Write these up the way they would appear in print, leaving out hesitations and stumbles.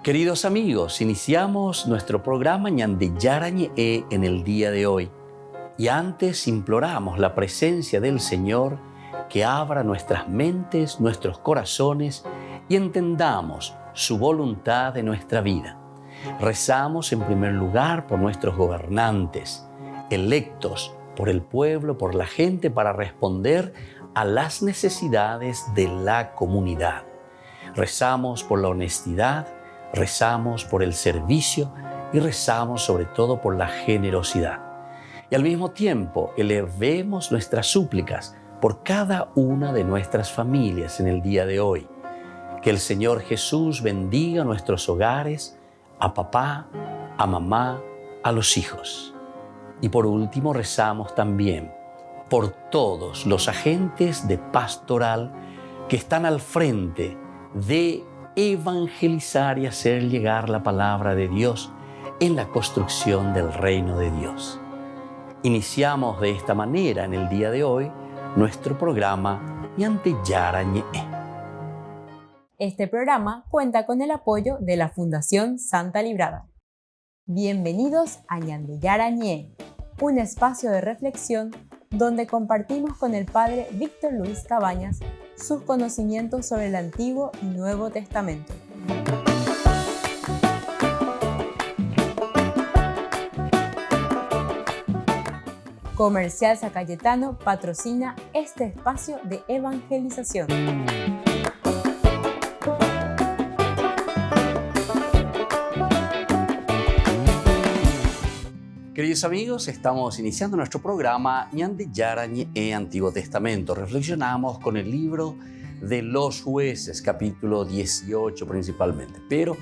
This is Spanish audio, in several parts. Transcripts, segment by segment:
Queridos amigos, iniciamos nuestro programa Ñande Yarañe en el día de hoy. Y antes imploramos la presencia del Señor que abra nuestras mentes, nuestros corazones y entendamos su voluntad en nuestra vida. Rezamos en primer lugar por nuestros gobernantes, electos por el pueblo, por la gente, para responder a las necesidades de la comunidad. Rezamos por la honestidad, rezamos por el servicio y rezamos sobre todo por la generosidad. Y al mismo tiempo elevemos nuestras súplicas por cada una de nuestras familias en el día de hoy. Que el Señor Jesús bendiga nuestros hogares, a papá, a mamá, a los hijos. Y por último rezamos también por todos los agentes de pastoral que están al frente de evangelizar y hacer llegar la palabra de Dios en la construcción del reino de Dios. Iniciamos de esta manera en el día de hoy nuestro programa Ñande Yarañe. Este programa cuenta con el apoyo de la Fundación Santa Librada. Bienvenidos a Ñande Yarañe, un espacio de reflexión donde compartimos con el Padre Víctor Luis Cabañas sus conocimientos sobre el Antiguo y Nuevo Testamento. Comercial San Cayetano patrocina este espacio de evangelización. Queridos amigos, estamos iniciando nuestro programa Ñande Yarañe Antiguo Testamento. Reflexionamos con el libro de los Jueces, capítulo 18 principalmente. Pero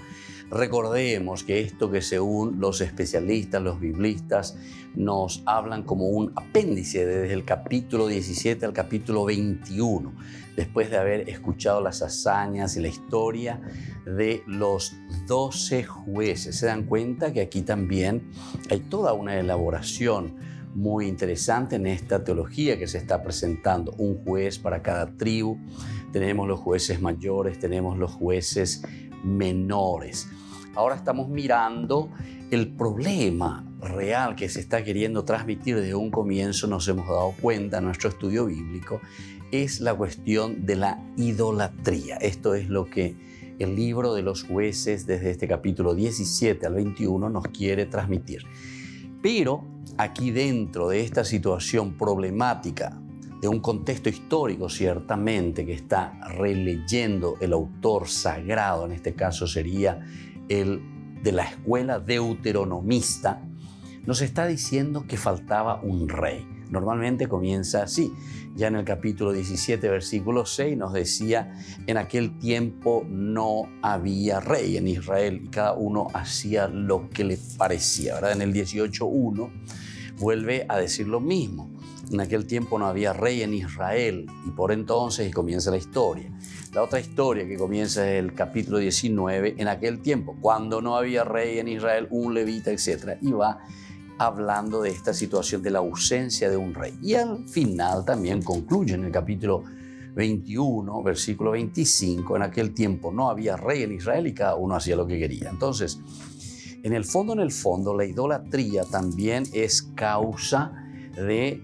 recordemos que esto que según los especialistas, los biblistas, nos hablan como un apéndice desde el capítulo 17 al capítulo 21, después de haber escuchado las hazañas y la historia de los 12 jueces. Se dan cuenta que aquí también hay toda una elaboración muy interesante en esta teología que se está presentando. Un juez para cada tribu. Tenemos los jueces mayores, tenemos los jueces menores. Ahora estamos mirando el problema real que se está queriendo transmitir desde un comienzo. Nos hemos dado cuenta en nuestro estudio bíblico, es la cuestión de la idolatría. Esto es lo que el libro de los Jueces, desde este capítulo 17 al 21, nos quiere transmitir. Pero aquí dentro de esta situación problemática, de un contexto histórico ciertamente que está releyendo el autor sagrado, en este caso sería el de la escuela deuteronomista, nos está diciendo que faltaba un rey. Normalmente comienza así. Ya en el capítulo 17, versículo 6 nos decía, en aquel tiempo no había rey en Israel y cada uno hacía lo que le parecía, ¿verdad? En el 18:1 vuelve a decir lo mismo. En aquel tiempo no había rey en Israel y por entonces, y comienza la historia. La otra historia que comienza es el capítulo 19, en aquel tiempo, cuando no había rey en Israel, un levita, etc. Y va hablando de esta situación de la ausencia de un rey. Y al final también concluye en el capítulo 21, versículo 25, en aquel tiempo no había rey en Israel y cada uno hacía lo que quería. Entonces, en el fondo, la idolatría también es causa de,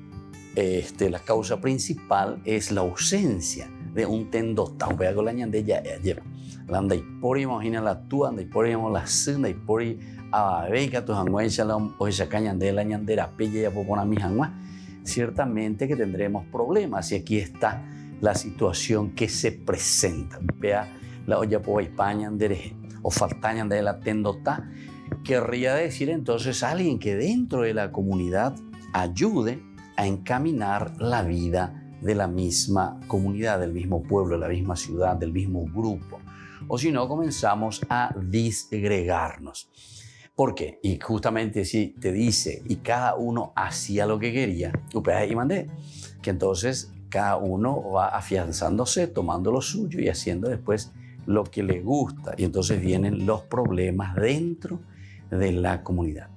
la causa principal es la ausencia de un tendota. Un pedazo la ñande ya lleva. La anda y por imagina la tú, anda y por la senda y por a beca tu hangua o esa caña de la ñandera pella ya popona mi hangua. Ciertamente que tendremos problemas y aquí está la situación que se presenta. Vea la olla po España de o faltaña de la tendota. Querría decir entonces alguien que dentro de la comunidad ayude a encaminar la vida de la misma comunidad, del mismo pueblo, de la misma ciudad, del mismo grupo. O si no, comenzamos a disgregarnos. ¿Por qué? Y justamente si te dice, y cada uno hacía lo que quería, y mandé, que entonces cada uno va afianzándose, tomando lo suyo y haciendo después lo que le gusta. Y entonces vienen los problemas dentro de la comunidad.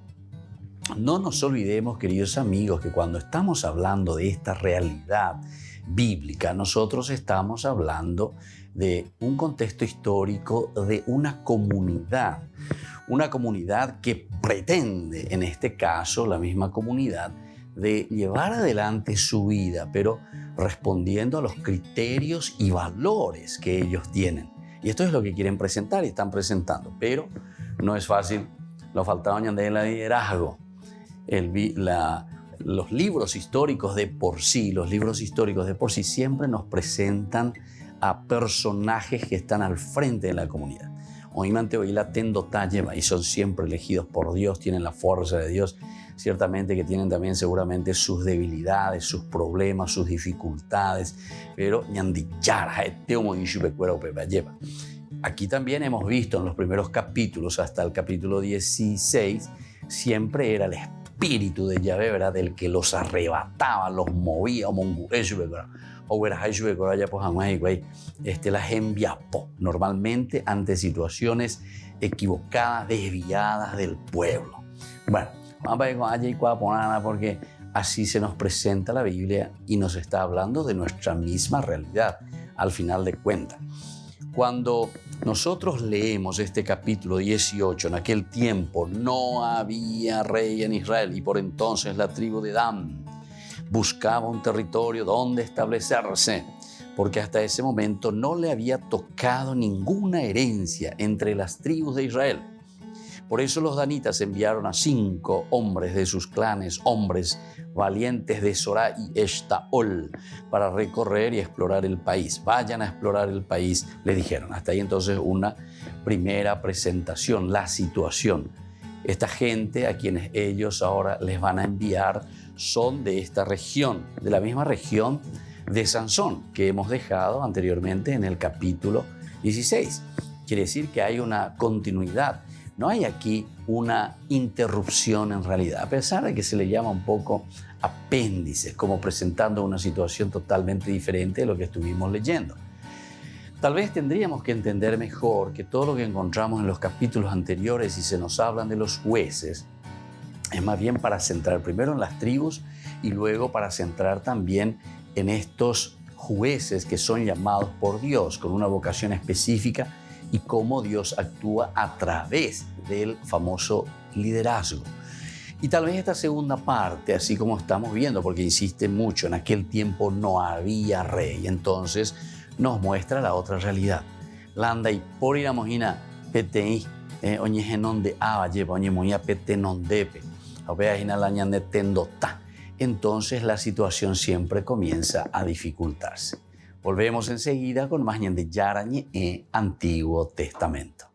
No nos olvidemos, queridos amigos, que cuando estamos hablando de esta realidad bíblica, nosotros estamos hablando de un contexto histórico de una comunidad que pretende, en este caso, la misma comunidad, de llevar adelante su vida, pero respondiendo a los criterios y valores que ellos tienen. Y esto es lo que quieren presentar y están presentando, pero no es fácil. Nos faltaba añadir el liderazgo. Los libros históricos de por sí siempre nos presentan a personajes que están al frente de la comunidad. Y son siempre elegidos por Dios, tienen la fuerza de Dios, ciertamente que tienen también seguramente sus debilidades, sus problemas, sus dificultades, pero aquí también hemos visto en los primeros capítulos, hasta el capítulo 16, siempre era el espíritu de Yahvé, ¿verdad?, del que los arrebataba, los movía, las enviapó normalmente ante situaciones equivocadas, desviadas del pueblo. Bueno, porque así se nos presenta la Biblia y nos está hablando de nuestra misma realidad, al final de cuentas. Cuando nosotros leemos este capítulo 18, en aquel tiempo no había rey en Israel y por entonces la tribu de Dan buscaba un territorio donde establecerse, porque hasta ese momento no le había tocado ninguna herencia entre las tribus de Israel. Por eso los danitas enviaron a 5 hombres de sus clanes, hombres valientes de Sorá y Eshtaol, para recorrer y explorar el país. Vayan a explorar el país, le dijeron. Hasta ahí entonces una primera presentación, la situación. Esta gente a quienes ellos ahora les van a enviar son de esta región, de la misma región de Sansón que hemos dejado anteriormente en el capítulo 16. Quiere decir que hay una continuidad. No hay aquí una interrupción en realidad, a pesar de que se le llama un poco apéndices, como presentando una situación totalmente diferente de lo que estuvimos leyendo. Tal vez tendríamos que entender mejor que todo lo que encontramos en los capítulos anteriores y se nos hablan de los jueces, es más bien para centrar primero en las tribus y luego para centrar también en estos jueces que son llamados por Dios con una vocación específica y cómo Dios actúa a través del famoso liderazgo. Y tal vez esta segunda parte, así como estamos viendo, porque insiste mucho, en aquel tiempo no había rey, entonces nos muestra la otra realidad. Landa y por ir a mojina petei, oñe genon de aba lleva, oñe moña pete non depe, obea jina la ñande tendota. Entonces la situación siempre comienza a dificultarse. Volvemos enseguida con más Ñande Yarañe en Antiguo Testamento.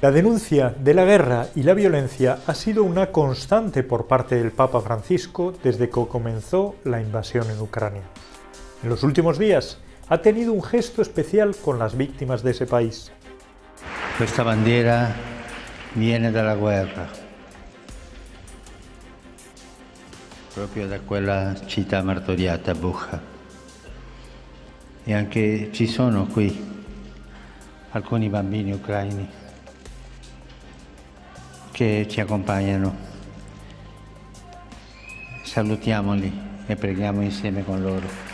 La denuncia de la guerra y la violencia ha sido una constante por parte del Papa Francisco desde que comenzó la invasión en Ucrania. En los últimos días ha tenido un gesto especial con las víctimas de ese país. Esta bandera viene dalla guerra, proprio da quella città martoriata, Bucha. E anche ci sono qui alcuni bambini ucraini che ci accompagnano. Salutiamoli e preghiamo insieme con loro.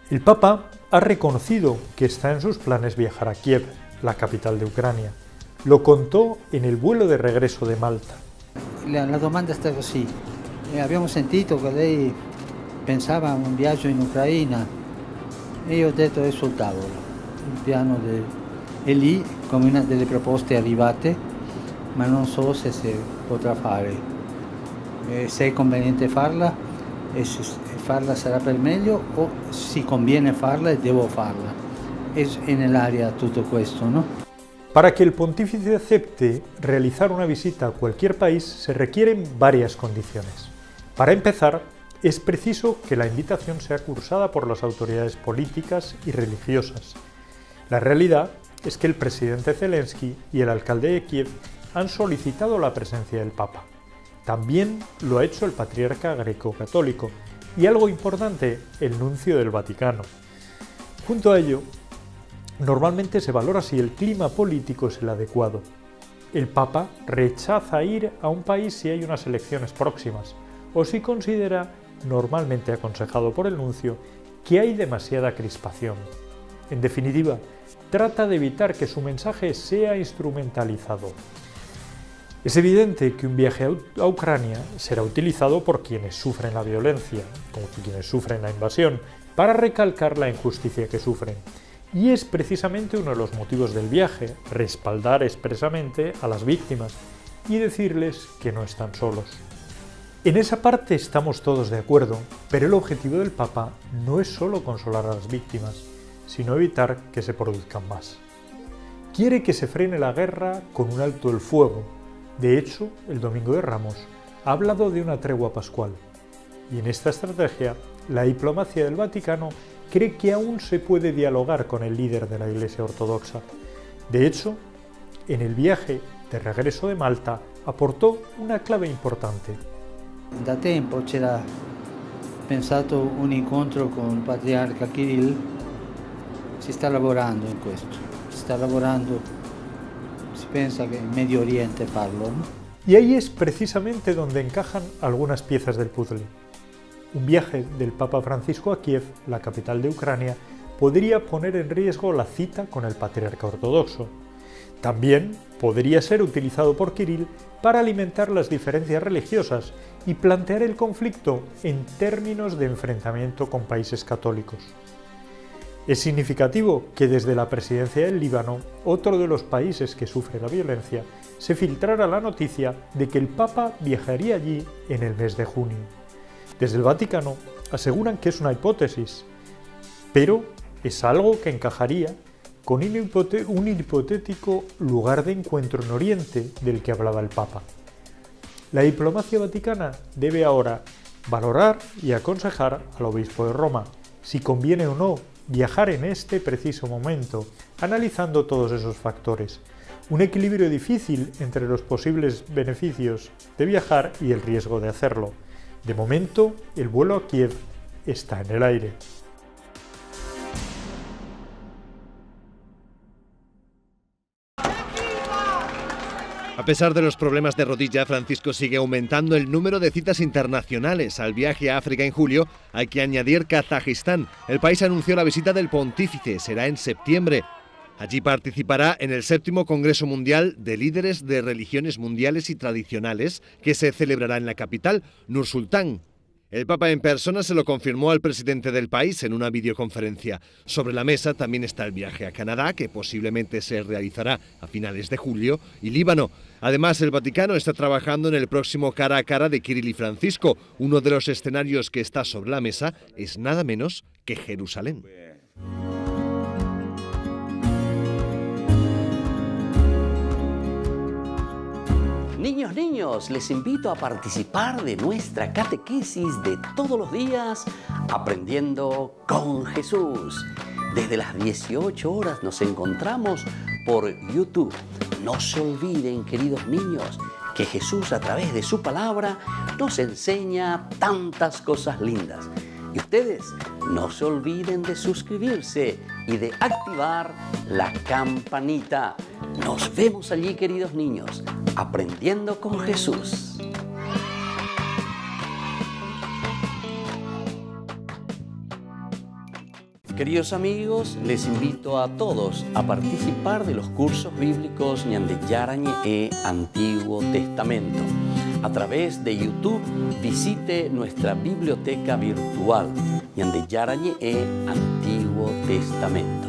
El Papa ha reconocido que está en sus planes viajar a Kiev, la capital de Ucrania. Lo contó en el vuelo de regreso de Malta. La domanda è stata così. Abbiamo sentito che lei pensava a un viaggio in Ucraina e io ho detto è sul tavolo. Il piano è lì come una delle proposte arrivate, ma non so se si potrà fare. Se è conveniente farla e se farla sarà per meglio o si conviene farla e devo farla. È nell'aria tutto questo, no? Para que el pontífice acepte realizar una visita a cualquier país se requieren varias condiciones. Para empezar, es preciso que la invitación sea cursada por las autoridades políticas y religiosas. La realidad es que el presidente Zelensky y el alcalde de Kiev han solicitado la presencia del Papa. También lo ha hecho el patriarca greco-católico y, algo importante, el nuncio del Vaticano. Junto a ello, normalmente se valora si el clima político es el adecuado. El Papa rechaza ir a un país si hay unas elecciones próximas o si considera, normalmente aconsejado por el nuncio, que hay demasiada crispación. En definitiva, trata de evitar que su mensaje sea instrumentalizado. Es evidente que un viaje a Ucrania será utilizado por quienes sufren la violencia, como quienes sufren la invasión, para recalcar la injusticia que sufren. Y es precisamente uno de los motivos del viaje, respaldar expresamente a las víctimas y decirles que no están solos. En esa parte estamos todos de acuerdo, pero el objetivo del Papa no es solo consolar a las víctimas, sino evitar que se produzcan más. Quiere que se frene la guerra con un alto el fuego. De hecho, el Domingo de Ramos ha hablado de una tregua pascual. Y en esta estrategia, la diplomacia del Vaticano cree que aún se puede dialogar con el líder de la Iglesia Ortodoxa. De hecho, en el viaje de regreso de Malta aportó una clave importante. Da tempo c'era pensato un incontro con il patriarca Kirill, si sta lavorando in questo, si sta lavorando, si pensa che in Medio Oriente farlo, ¿no? Y ahí es precisamente donde encajan algunas piezas del puzzle. Un viaje del Papa Francisco a Kiev, la capital de Ucrania, podría poner en riesgo la cita con el patriarca ortodoxo. También podría ser utilizado por Kirill para alimentar las diferencias religiosas y plantear el conflicto en términos de enfrentamiento con países católicos. Es significativo que desde la presidencia del Líbano, otro de los países que sufre la violencia, se filtrara la noticia de que el Papa viajaría allí en el mes de junio. Desde el Vaticano aseguran que es una hipótesis, pero es algo que encajaría con un hipotético lugar de encuentro en Oriente del que hablaba el Papa. La diplomacia vaticana debe ahora valorar y aconsejar al obispo de Roma si conviene o no viajar en este preciso momento, analizando todos esos factores. Un equilibrio difícil entre los posibles beneficios de viajar y el riesgo de hacerlo. De momento, el vuelo a Kiev está en el aire. A pesar de los problemas de rodilla, Francisco sigue aumentando el número de citas internacionales. Al viaje a África en julio hay que añadir Kazajistán. El país anunció la visita del pontífice, será en septiembre. Allí participará en el 7º Congreso Mundial de Líderes de Religiones Mundiales y Tradicionales, que se celebrará en la capital, Nur-Sultán. El Papa en persona se lo confirmó al presidente del país en una videoconferencia. Sobre la mesa también está el viaje a Canadá, que posiblemente se realizará a finales de julio, y Líbano. Además, el Vaticano está trabajando en el próximo cara a cara de Kirill y Francisco. Uno de los escenarios que está sobre la mesa es nada menos que Jerusalén. Niños, les invito a participar de nuestra catequesis de todos los días, Aprendiendo con Jesús. Desde las 18 horas nos encontramos por YouTube. No se olviden, queridos niños, que Jesús a través de su palabra nos enseña tantas cosas lindas. Y ustedes no se olviden de suscribirse y de activar la campanita. Nos vemos allí, queridos niños, Aprendiendo con Jesús. Queridos amigos, les invito a todos a participar de los cursos bíblicos Ñande Yarañe Antiguo Testamento. A través de YouTube visite nuestra biblioteca virtual Ñande Yarañe Antiguo Testamento.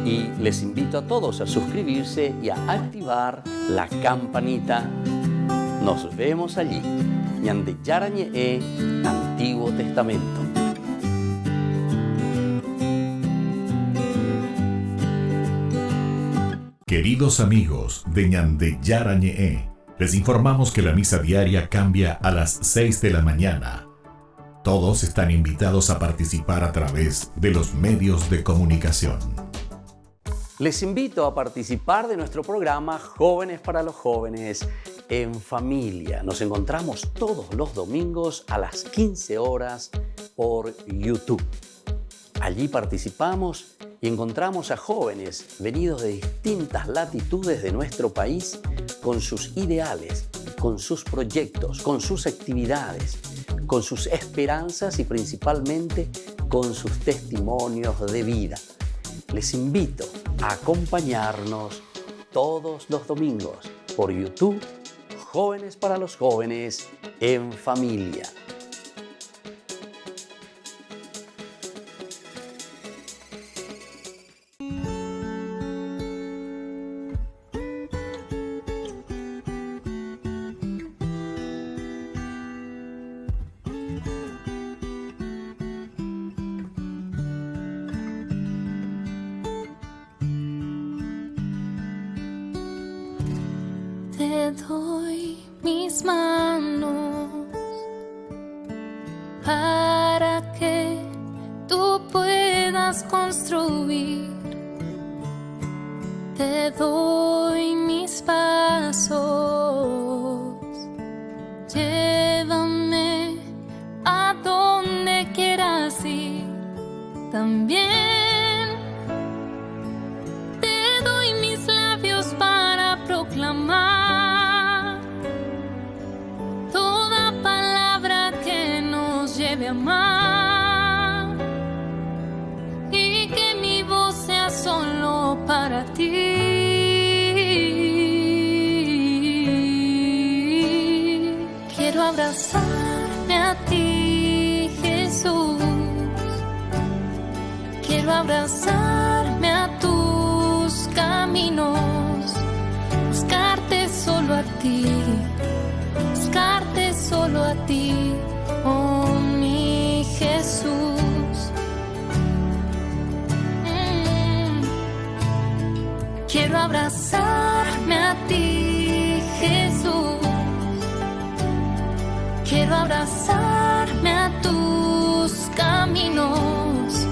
Y les invito a todos a suscribirse y a activar la campanita. Nos vemos allí. Ñande Yarañe Antiguo Testamento. Queridos amigos de Ñande Yarañe, les informamos que la misa diaria cambia a las 6 de la mañana. Todos están invitados a participar a través de los medios de comunicación. Les invito a participar de nuestro programa Jóvenes para los Jóvenes en Familia. Nos encontramos todos los domingos a las 15 horas por YouTube. Allí participamos y encontramos a jóvenes venidos de distintas latitudes de nuestro país con sus ideales, con sus proyectos, con sus actividades, con sus esperanzas y principalmente con sus testimonios de vida. Les invito a acompañarnos todos los domingos por YouTube, Jóvenes para los Jóvenes en Familia. Te doy mis manos para que tú puedas construir. Te doy mis pasos, llévame a donde quieras ir. También te doy mis labios para proclamar toda palabra que nos lleve a amar, y que mi voz sea solo para ti. Quiero abrazarme a ti, Jesús. Quiero abrazarme a tus caminos, buscarte solo a ti, buscarte solo a ti, oh mi Jesús. Quiero abrazarme a ti, Jesús. Quiero abrazarme a tus caminos,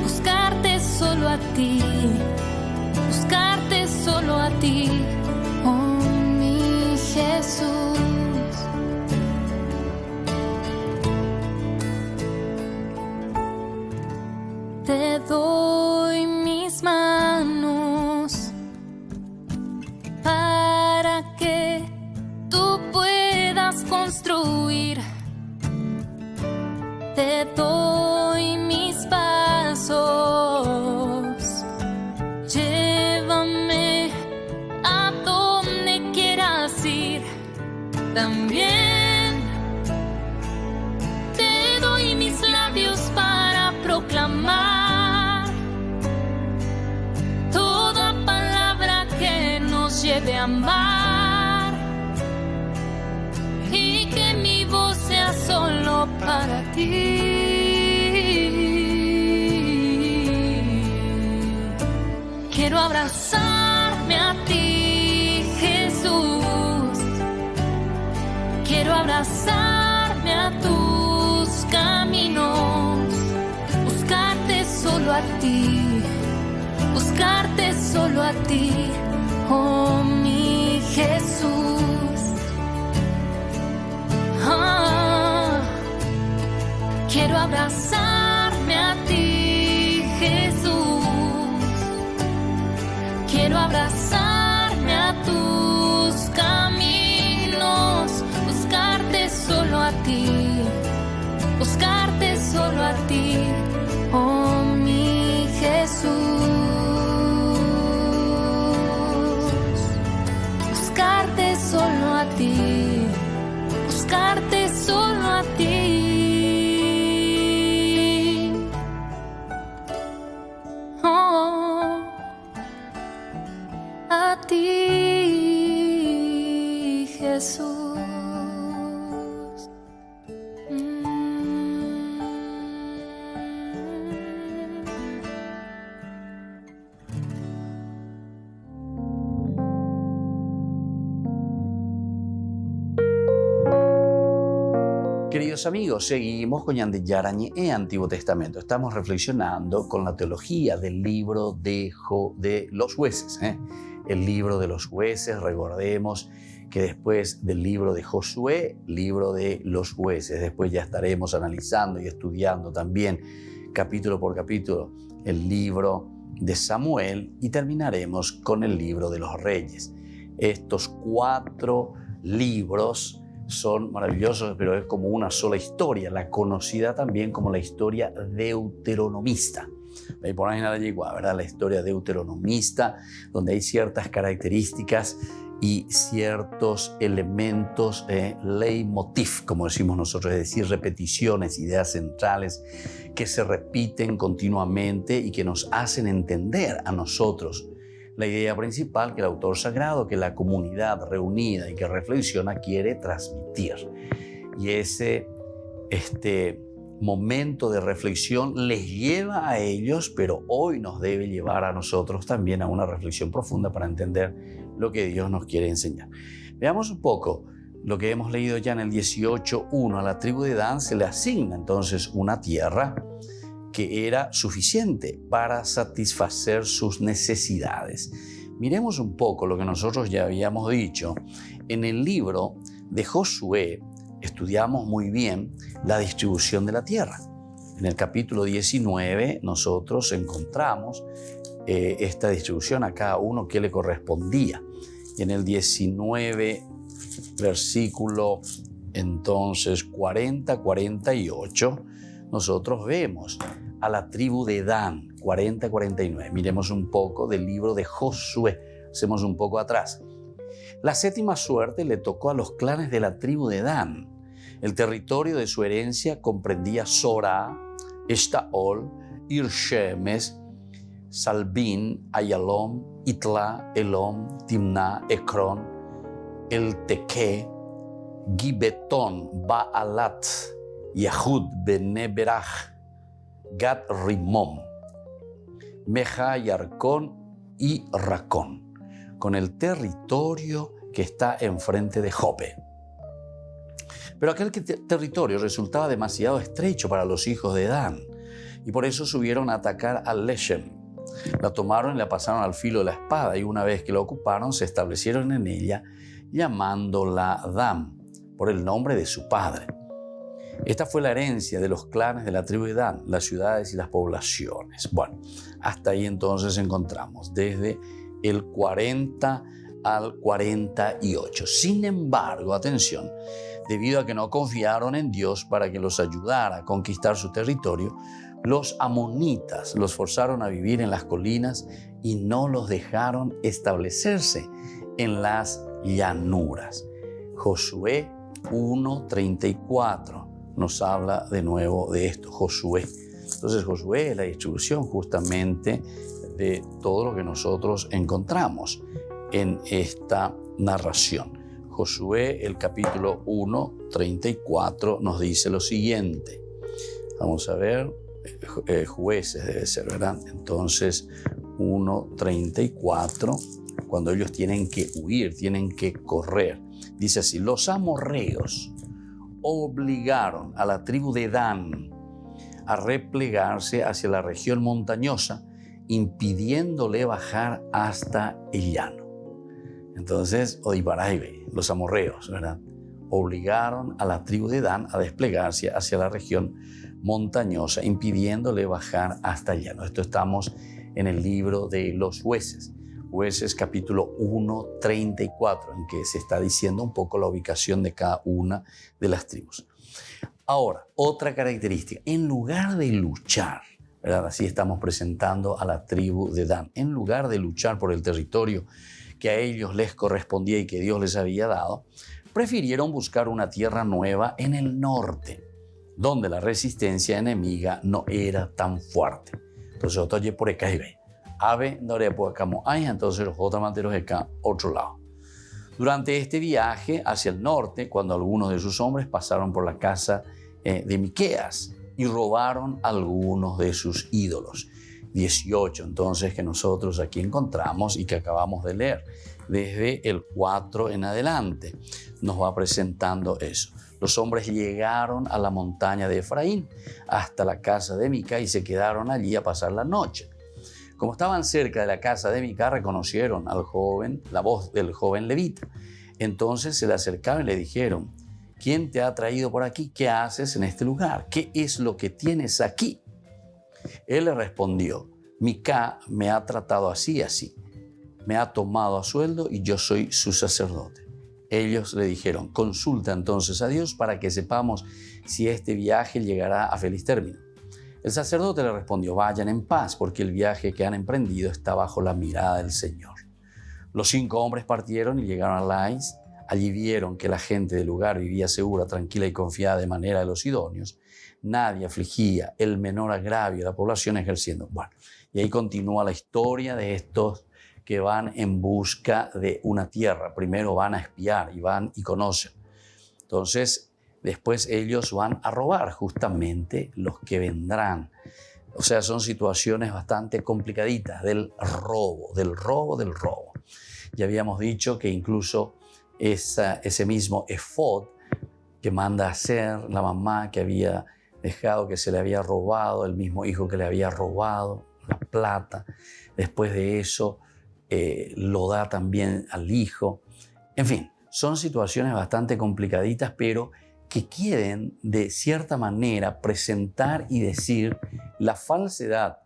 buscarte solo a ti, buscarte solo a ti, oh mi Jesús. Te doy mis manos para que tú puedas construir. Te doy mis pasos, llévame a donde quieras ir. También te doy mis labios para proclamar toda palabra que nos lleve a amar, y que mi voz sea solo para ti. Quiero abrazarme a ti, Jesús. Quiero abrazarme a tus caminos, buscarte solo a ti, buscarte solo a ti, oh mi Jesús. Quiero abrazarme a ti, Jesús. Quiero abrazarme a tus caminos, buscarte solo a ti, buscarte solo a ti, oh mi Jesús. Buscarte solo a ti, buscarte solo a ti. Oh, a ti, Jesús. Queridos amigos, seguimos con Ñande Yarañe Antiguo Testamento. Estamos reflexionando con la teología del libro de los jueces. El libro de los jueces, recordemos que después del libro de Josué, libro de los jueces, después ya estaremos analizando y estudiando también capítulo por capítulo el libro de Samuel y terminaremos con el libro de los reyes. Estos 4 libros son maravillosos, pero es como una sola historia, la conocida también como la historia deuteronomista. Por ahí nada llegó, ¿verdad? La historia deuteronomista, donde hay ciertas características y ciertos elementos, leitmotiv, como decimos nosotros, es decir, repeticiones, ideas centrales que se repiten continuamente y que nos hacen entender a nosotros la idea principal que el autor sagrado, que la comunidad reunida y que reflexiona quiere transmitir. Y ese momento de reflexión les lleva a ellos, pero hoy nos debe llevar a nosotros también a una reflexión profunda para entender lo que Dios nos quiere enseñar. Veamos un poco lo que hemos leído ya en el 18:1. A la tribu de Dan se le asigna entonces una tierra que era suficiente para satisfacer sus necesidades. Miremos un poco lo que nosotros ya habíamos dicho. En el libro de Josué estudiamos muy bien la distribución de la tierra. En el capítulo 19 nosotros encontramos esta distribución a cada uno que le correspondía. Y en el 19, versículo entonces 40-48, nosotros vemos a la tribu de Dan, 40-49. Miremos un poco del libro de Josué. Hacemos un poco atrás. La 7ª suerte le tocó a los clanes de la tribu de Dan. El territorio de su herencia comprendía Sorá, Estaol, Irshemes, Salbín, Ayalón, Itla, Elón, Timná, Ecrón, El Tequé, Gibetón, Baalat, Yahud, Beneberaj, Gad Rimón, Meja, Yarcón y Racón, con el territorio que está enfrente de Jope. Pero aquel territorio resultaba demasiado estrecho para los hijos de Dan, y por eso subieron a atacar a Leshem. La tomaron y la pasaron al filo de la espada, y una vez que la ocuparon, se establecieron en ella, llamándola Dan, por el nombre de su padre. Esta fue la herencia de los clanes de la tribu de Dan, las ciudades y las poblaciones. Bueno, hasta ahí entonces encontramos, desde el 40 al 48. Sin embargo, atención, debido a que no confiaron en Dios para que los ayudara a conquistar su territorio, los amonitas los forzaron a vivir en las colinas y no los dejaron establecerse en las llanuras. Josué 1:34 nos habla de nuevo de esto, Josué. Entonces Josué es la distribución justamente de todo lo que nosotros encontramos en esta narración. Josué, el capítulo 1:34 nos dice lo siguiente. Vamos a ver, jueces debe ser, ¿verdad? Entonces 1:34, cuando ellos tienen que huir, tienen que correr. Dice así: los amorreos obligaron a la tribu de Dan a replegarse hacia la región montañosa, impidiéndole bajar hasta el llano. Entonces, Odibaraibe, los amorreos, ¿verdad?, obligaron a la tribu de Dan a desplegarse hacia la región montañosa, impidiéndole bajar hasta el llano. Esto estamos en el libro de los jueces. Jueces capítulo 1:34, en que se está diciendo un poco la ubicación de cada una de las tribus. Ahora, otra característica, en lugar de luchar, ¿verdad?, así estamos presentando a la tribu de Dan, en lugar de luchar por el territorio que a ellos les correspondía y que Dios les había dado, prefirieron buscar una tierra nueva en el norte, donde la resistencia enemiga no era tan fuerte. Entonces, oye por acá y ve. Ave no le puede como hay, entonces los otros manteros acá otro lado. Durante este viaje hacia el norte, cuando algunos de sus hombres pasaron por la casa de Miqueas y robaron algunos de sus ídolos. 18 entonces que nosotros aquí encontramos y que acabamos de leer. desde el 4 en adelante. Nos va presentando eso. Los hombres llegaron a la montaña de Efraín, hasta la casa de Mica, y se quedaron allí a pasar la noche. Como estaban cerca de la casa de Mica, reconocieron al joven, la voz del joven levita. Entonces se le acercaron y le dijeron: ¿quién te ha traído por aquí? ¿Qué haces en este lugar? ¿Qué es lo que tienes aquí? Él le respondió: Mica me ha tratado así y así. Me ha tomado a sueldo y yo soy su sacerdote. Ellos le dijeron: consulta entonces a Dios para que sepamos si este viaje llegará a feliz término. El sacerdote le respondió: vayan en paz, porque el viaje que han emprendido está bajo la mirada del Señor. Los 5 hombres partieron y llegaron a Lais. Allí vieron que la gente del lugar vivía segura, tranquila y confiada de manera de los idóneos. Nadie afligía, el menor agravio de la población ejerciendo. Bueno, y ahí continúa la historia de estos que van en busca de una tierra. Primero van a espiar y van y conocen. Entonces, después ellos van a robar justamente los que vendrán. O sea, son situaciones bastante complicaditas del robo. Ya habíamos dicho que incluso ese mismo efod que manda a hacer la mamá que había dejado, que se le había robado, el mismo hijo que le había robado la plata, después de eso lo da también al hijo. En fin, son situaciones bastante complicaditas, pero que quieren de cierta manera presentar y decir la falsedad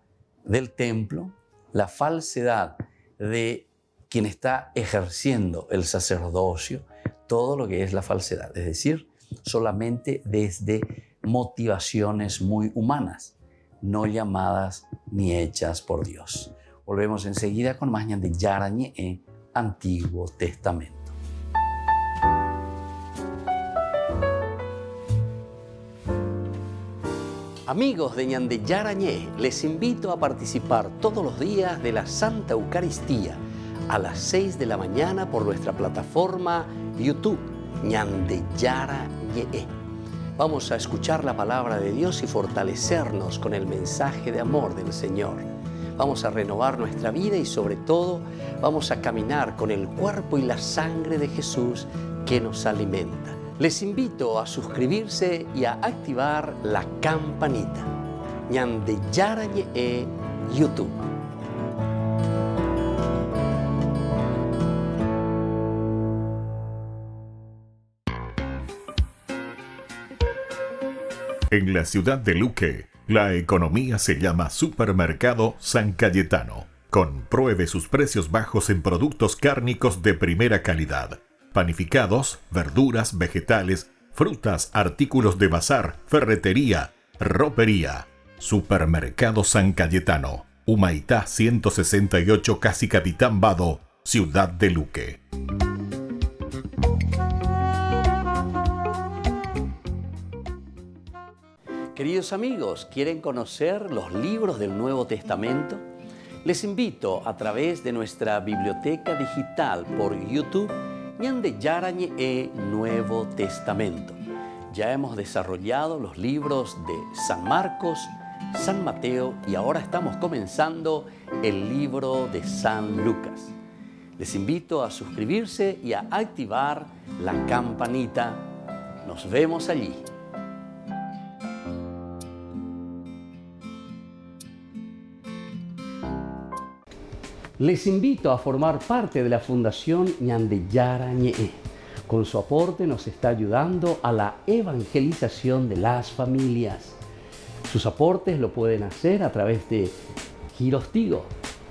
del templo, la falsedad de quien está ejerciendo el sacerdocio, todo lo que es la falsedad, es decir, solamente desde motivaciones muy humanas, no llamadas ni hechas por Dios. Volvemos enseguida con más Ñande Yarañe, Antiguo Testamento. Amigos de Ñande Yarañe, les invito a participar todos los días de la Santa Eucaristía a las 6 de la mañana por nuestra plataforma YouTube, Ñande Yarañe. Vamos a escuchar la palabra de Dios y fortalecernos con el mensaje de amor del Señor. Vamos a renovar nuestra vida y sobre todo vamos a caminar con el cuerpo y la sangre de Jesús que nos alimenta. Les invito a suscribirse y a activar la campanita. Ñande Yarañe YouTube. En la ciudad de Luque, la economía se llama Supermercado San Cayetano. Compruebe sus precios bajos en productos cárnicos de primera calidad. Panificados, verduras, vegetales, frutas, artículos de bazar, ferretería, ropería. Supermercado San Cayetano, Humaitá 168, Casi Capitán Vado, ciudad de Luque. Queridos amigos, ¿quieren conocer los libros del Nuevo Testamento? Les invito a través de nuestra biblioteca digital por YouTube, Ñande Yarañe Nuevo Testamento. Ya hemos desarrollado los libros de San Marcos, San Mateo y ahora estamos comenzando el libro de San Lucas. Les invito a suscribirse y a activar la campanita. Nos vemos allí. Les invito a formar parte de la Fundación Ñande Yarañe. Con su aporte nos está ayudando a la evangelización de las familias. Sus aportes lo pueden hacer a través de Giros Tigo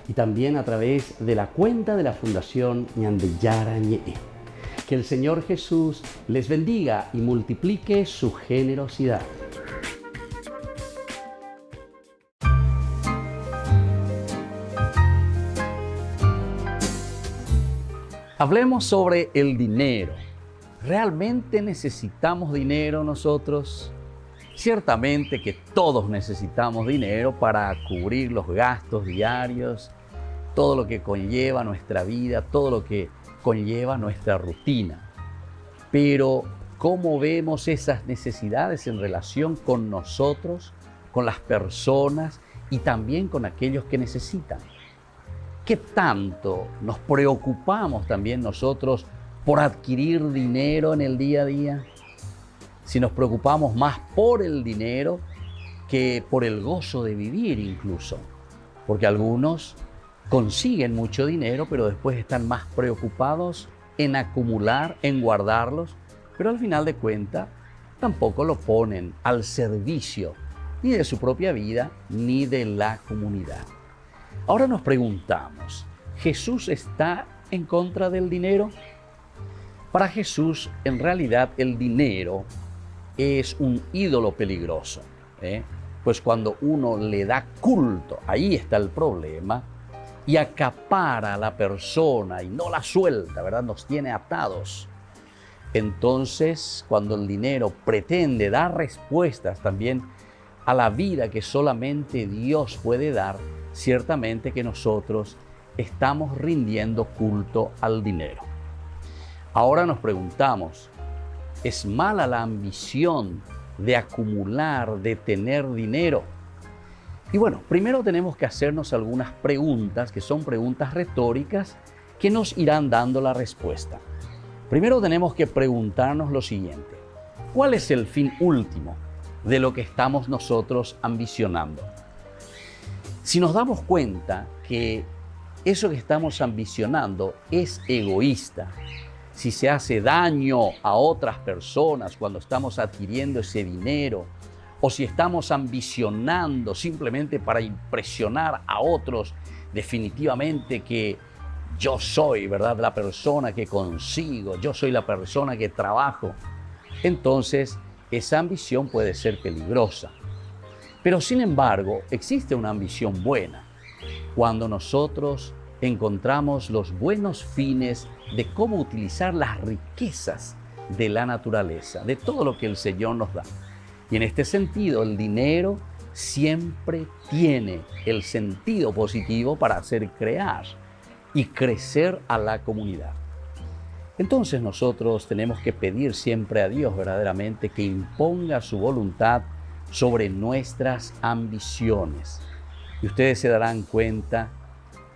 y también a través de la cuenta de la Fundación Ñande Yarañe. Que el Señor Jesús les bendiga y multiplique su generosidad. Hablemos sobre el dinero. ¿Realmente necesitamos dinero nosotros? Ciertamente que todos necesitamos dinero para cubrir los gastos diarios, todo lo que conlleva nuestra vida, todo lo que conlleva nuestra rutina. Pero, ¿cómo vemos esas necesidades en relación con nosotros, con las personas y también con aquellos que necesitan? ¿qué tanto nos preocupamos también nosotros por adquirir dinero en el día a día? Si nos preocupamos más por el dinero que por el gozo de vivir incluso. Porque algunos consiguen mucho dinero, pero después están más preocupados en acumular, en guardarlos, pero al final de cuentas tampoco lo ponen al servicio ni de su propia vida ni de la comunidad. Ahora nos preguntamos, ¿Jesús está en contra del dinero? Para Jesús, en realidad, el dinero es un ídolo peligroso, pues cuando uno le da culto, ahí está el problema, y acapara a la persona y no la suelta, ¿verdad? Nos tiene atados. Entonces, cuando el dinero pretende dar respuestas también a la vida que solamente Dios puede dar, ciertamente que nosotros estamos rindiendo culto al dinero. Ahora nos preguntamos, ¿es mala la ambición de acumular, de tener dinero? Y bueno, primero tenemos que hacernos algunas preguntas, que son preguntas retóricas, que nos irán dando la respuesta. Primero tenemos que preguntarnos lo siguiente: ¿cuál es el fin último de lo que estamos nosotros ambicionando? Si nos damos cuenta que eso que estamos ambicionando es egoísta, si se hace daño a otras personas cuando estamos adquiriendo ese dinero, o si estamos ambicionando simplemente para impresionar a otros, definitivamente que yo soy, ¿verdad?, la persona que consigo, yo soy la persona que trabajo, entonces esa ambición puede ser peligrosa. Pero sin embargo, existe una ambición buena cuando nosotros encontramos los buenos fines de cómo utilizar las riquezas de la naturaleza, de todo lo que el Señor nos da. Y en este sentido, el dinero siempre tiene el sentido positivo para hacer crear y crecer a la comunidad. Entonces nosotros tenemos que pedir siempre a Dios verdaderamente que imponga su voluntad sobre nuestras ambiciones. Y ustedes se darán cuenta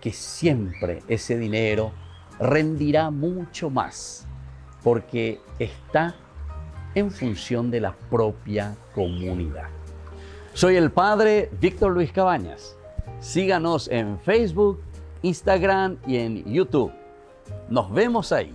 que siempre ese dinero rendirá mucho más porque está en función de la propia comunidad. Soy el Padre Víctor Luis Cabañas. Síganos en Facebook, Instagram y en YouTube. Nos vemos ahí.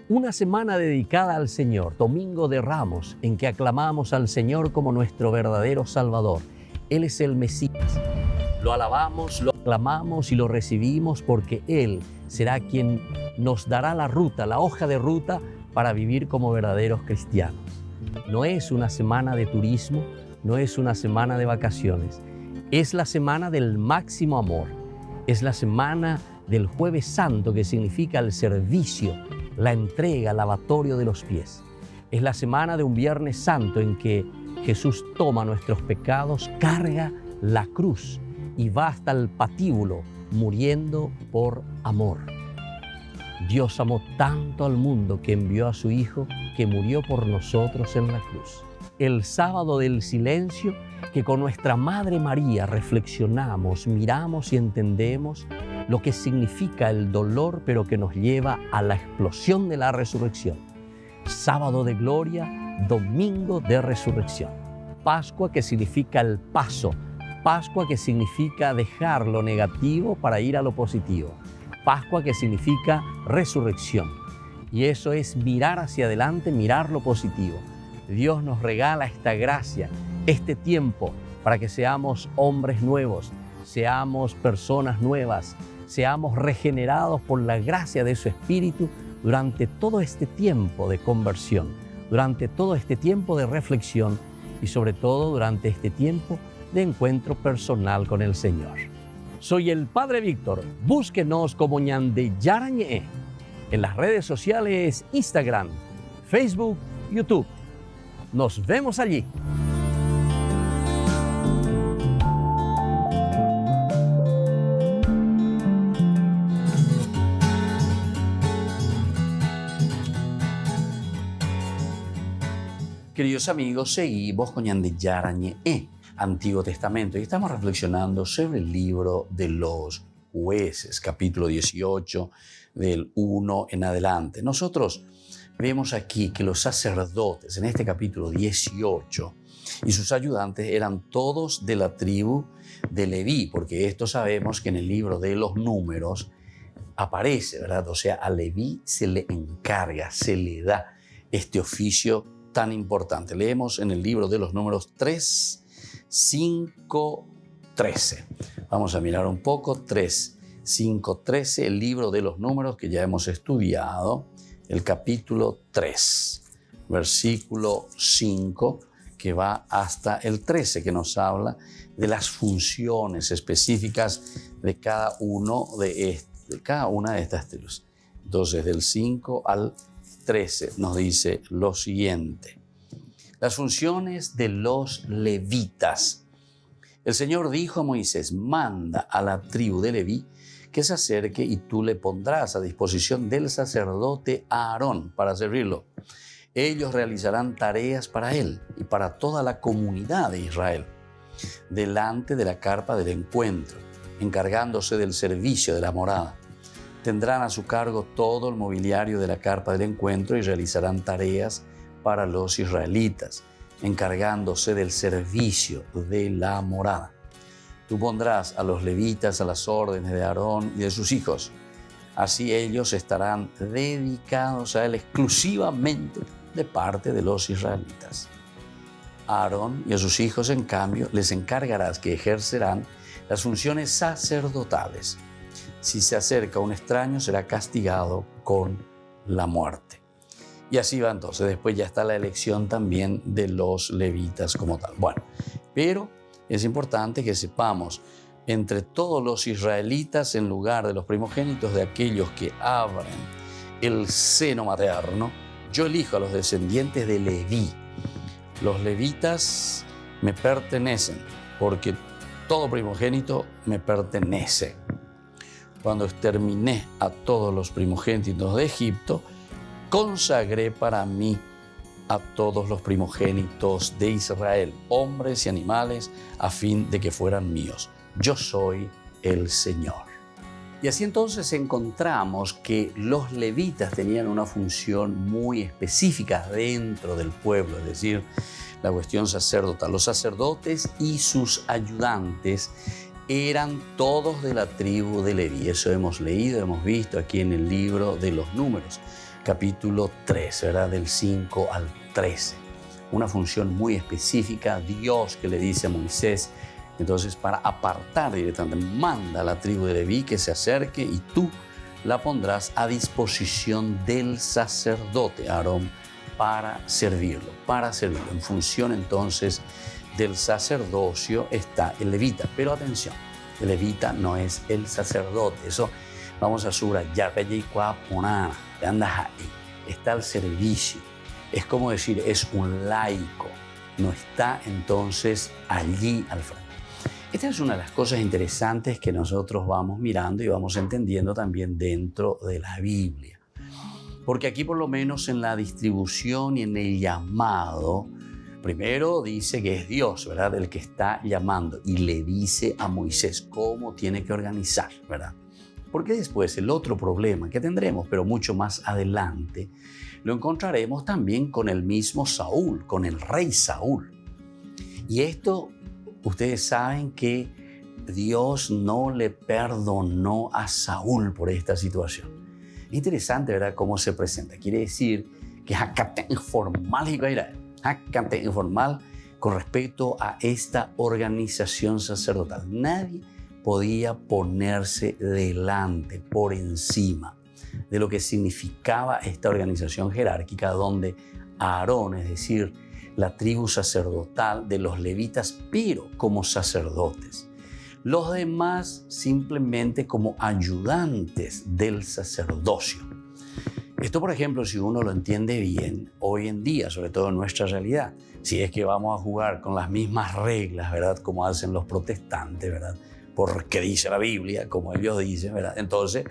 Una semana dedicada al Señor, Domingo de Ramos, en que aclamamos al Señor como nuestro verdadero Salvador. Él es el Mesías. Lo alabamos, lo aclamamos y lo recibimos porque Él será quien nos dará la ruta, la hoja de ruta para vivir como verdaderos cristianos. No es una semana de turismo, no es una semana de vacaciones. Es la semana del máximo amor. Es la semana del Jueves Santo, que significa el servicio, la entrega, el lavatorio de los pies. Es la semana de un Viernes Santo en que Jesús toma nuestros pecados, carga la cruz y va hasta el patíbulo muriendo por amor. Dios amó tanto al mundo que envió a su Hijo que murió por nosotros en la cruz. El sábado del silencio, que con nuestra Madre María reflexionamos, miramos y entendemos lo que significa el dolor, pero que nos lleva a la explosión de la resurrección. Sábado de gloria, domingo de resurrección. Pascua, que significa el paso. Pascua, que significa dejar lo negativo para ir a lo positivo. Pascua, que significa resurrección. Y eso es mirar hacia adelante, mirar lo positivo. Dios nos regala esta gracia, este tiempo, para que seamos hombres nuevos, seamos personas nuevas, seamos regenerados por la gracia de su Espíritu durante todo este tiempo de conversión, durante todo este tiempo de reflexión y sobre todo durante este tiempo de encuentro personal con el Señor. Soy el Padre Víctor. Búsquenos como Ñande Yarañé en las redes sociales Instagram, Facebook, YouTube. Nos vemos allí. Queridos amigos, seguimos con Ñande Yarañe, Antiguo Testamento, y estamos reflexionando sobre el libro de los Jueces, capítulo 18, del 1 en adelante. Nosotros vemos aquí que los sacerdotes en este capítulo 18 y sus ayudantes eran todos de la tribu de Leví, porque esto sabemos que en el libro de los Números aparece, ¿verdad? O sea, a Leví se le encarga, se le da este oficio tan importante. Leemos en el libro de los Números 3, 5, 13. Vamos a mirar un poco, 3, 5, 13, el libro de los Números que ya hemos estudiado, el capítulo 3, versículo 5, que va hasta el 13, que nos habla de las funciones específicas de cada una de estas tribus. Entonces, del 5 al 13 nos dice lo siguiente: las funciones de los levitas. El Señor dijo a Moisés: manda a la tribu de Leví que se acerque y tú le pondrás a disposición del sacerdote Aarón para servirlo. Ellos realizarán tareas para él y para toda la comunidad de Israel, delante de la carpa del encuentro, encargándose del servicio de la morada. Tendrán a su cargo todo el mobiliario de la carpa del encuentro y realizarán tareas para los israelitas, encargándose del servicio de la morada. Tú pondrás a los levitas a las órdenes de Aarón y de sus hijos. Así ellos estarán dedicados a él exclusivamente de parte de los israelitas. A Aarón y a sus hijos, en cambio, les encargarás que ejercerán las funciones sacerdotales. Si se acerca un extraño, será castigado con la muerte. Y así va entonces. Después ya está la elección también de los levitas como tal. Bueno, pero es importante que sepamos, entre todos los israelitas, en lugar de los primogénitos de aquellos que abren el seno materno, yo elijo a los descendientes de Leví. Los levitas me pertenecen, porque todo primogénito me pertenece. Cuando exterminé a todos los primogénitos de Egipto, consagré para mí a todos los primogénitos de Israel, hombres y animales, a fin de que fueran míos. Yo soy el Señor. Y así entonces encontramos que los levitas tenían una función muy específica dentro del pueblo, es decir, la cuestión sacerdotal. Los sacerdotes y sus ayudantes eran todos de la tribu de Leví. Eso hemos leído, hemos visto aquí en el libro de los Números, capítulo 3, ¿verdad? Del 5 al 13. Una función muy específica, Dios que le dice a Moisés, entonces, para apartar directamente, manda a la tribu de Leví que se acerque y tú la pondrás a disposición del sacerdote Aarón para servirlo. En función entonces del sacerdocio está el levita. Pero atención, el levita no es el sacerdote. Eso vamos a subrayar. Está al servicio. Es como decir, es un laico. No está entonces allí al frente. Esta es una de las cosas interesantes que nosotros vamos mirando y vamos entendiendo también dentro de la Biblia. Porque aquí, por lo menos en la distribución y en el llamado, primero dice que es Dios, ¿verdad?, el que está llamando, y le dice a Moisés cómo tiene que organizar, ¿verdad? Porque después el otro problema que tendremos, pero mucho más adelante, lo encontraremos también con el mismo Saúl, con el rey Saúl. Y esto, ustedes saben que Dios no le perdonó a Saúl por esta situación. Es interesante, ¿verdad?, cómo se presenta. Quiere decir que es informal con respecto a esta organización sacerdotal. Nadie podía ponerse delante, por encima de lo que significaba esta organización jerárquica, donde Aarón, es decir, la tribu sacerdotal de los levitas, pero como sacerdotes. Los demás simplemente como ayudantes del sacerdocio. Esto, por ejemplo, si uno lo entiende bien, hoy en día, sobre todo en nuestra realidad, si es que vamos a jugar con las mismas reglas, ¿verdad?, como hacen los protestantes, ¿verdad?, porque dice la Biblia, como ellos dicen, ¿verdad?, entonces